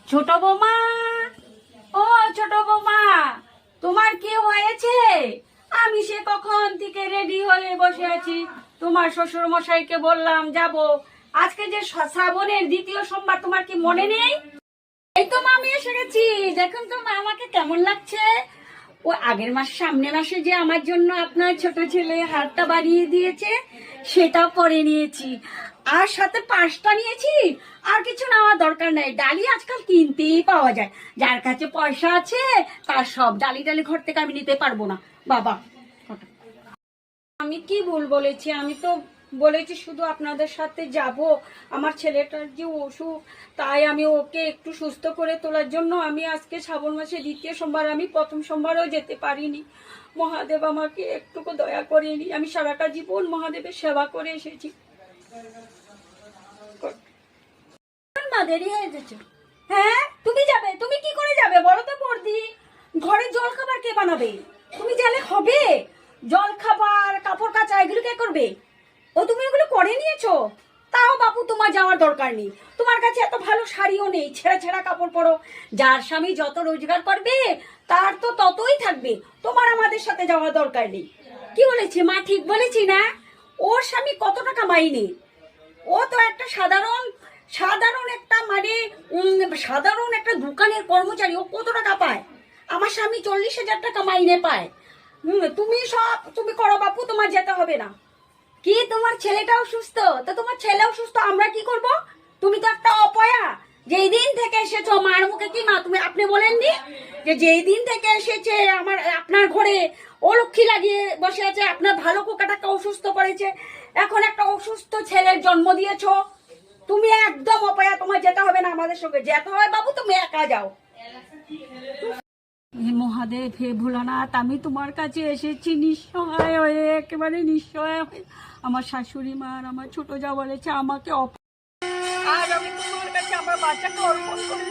ছোট বৌমা, ও ছোট বৌমা, তোমার কি হয়েছে? আমি সে কখন থেকে রেডি হয়ে বসে আছি। তোমার শ্বশুর মশাইকে বললাম যাব, আজকে যে শ্রাবণের দ্বিতীয় সোমবার, তোমার কি মনে নেই? এই তো মা, আমি এসে গেছি। দেখুন তো মা, আমাকে কেমন লাগছে। ও আগের মাস, সামনে মাসে যে আমার জন্য আপনার ছোট ছেলে হারটা বানিয়ে দিয়েছে, সেটা পরে নিয়েছি। আর সাথে পাঁচটা নিয়েছি। আর কিছু নেওয়ার দরকার নেই। ডালি আজকাল কিনতেই পাওয়া যায়। যার কাছে পয়সা আছে তার সব ডালি ডালি ঘর থেকে আমি নিতে পারবো না বাবা। আমি কি ভুল বলেছি? আমি তো বলেছি শুধু আপনাদের সাথে যাব। আমার ছেলেটার যে অসুখ, তাই আমি ওকে একটু সুস্থ করে তোলার জন্য আমি আজকে শ্রাবণ মাসে দ্বিতীয় সোমবার, আমি প্রথম সোমবারও যেতে পারিনি। মহাদেব আমাকে একটুকু দয়া করেনি। আমি সারাটা জীবন মহাদেবের সেবা করে এসেছি। মা, দেরি হয়ে যাচ্ছে। হ্যাঁ, তুমি যাবে? তুমি কি করে যাবে বলো তো বর্দি? ঘরে জল খাবার কে বানাবে? তুমি গেলে হবে? জল খাবার, কাপড় কাচা, এগুলো কে করবে? ও তুমি এগুলো করে নিয়েছো? তাও বাপু, তোমার যাওয়ার দরকার নেই। তোমার কাছে এত ভালো শাড়িও নেই, ছেঁড়া ছেঁড়া কাপড় পরো। যার স্বামী যত রোজগার করবে তার তো ততই থাকবে। তোমার আমাদের সাথে যাওয়ার দরকার নেই। কি বলেছি মা, ঠিক বলেছি না? ওর স্বামী কত টাকা মাইনে? ও তো একটা সাধারণ সাধারণ একটা মানে সাধারণ একটা দোকানের কর্মচারী। ও কত টাকা পায়? আমার স্বামী 40,000 টাকা মাইনে পায়। তুমি করো বাপু, তোমার যেতে হবে না। কি, তোমার ছেলেটাও সুস্থ? তো তোমার ছেলেও সুস্থ, আমরা কি করব? তুমি তো একটা অপয়া। যেই দিন থেকে এসেছো, মার মুখে কি মা তুমি আপনি বলেননি যে যেই দিন থেকে এসেছে আপনার ঘরে ও লক্ষ্মী লাগিয়ে বসে আছে, আপনার ভালো কোকাটাকে অসুস্থ করেছে, এখন একটা অসুস্থ ছেলের জন্ম দিয়েছো। তুমি একদম অপয়া, তোমার যেতে হবে না আমাদের সঙ্গে। যেতে হয় বাবু, তুমি একা যাও। হে মহাদেব, হে ভোলানাথ, আমি তোমার কাছে এসেছি নিঃসহায় হয়ে, একেবারে নিঃসহায় হয়ে। আমার শাশুড়ি মা আর আমার ছোট যা বলেছে আমাকে আজ আমি তোমার কাছে আমার বাচ্চাকে অর্পণ করে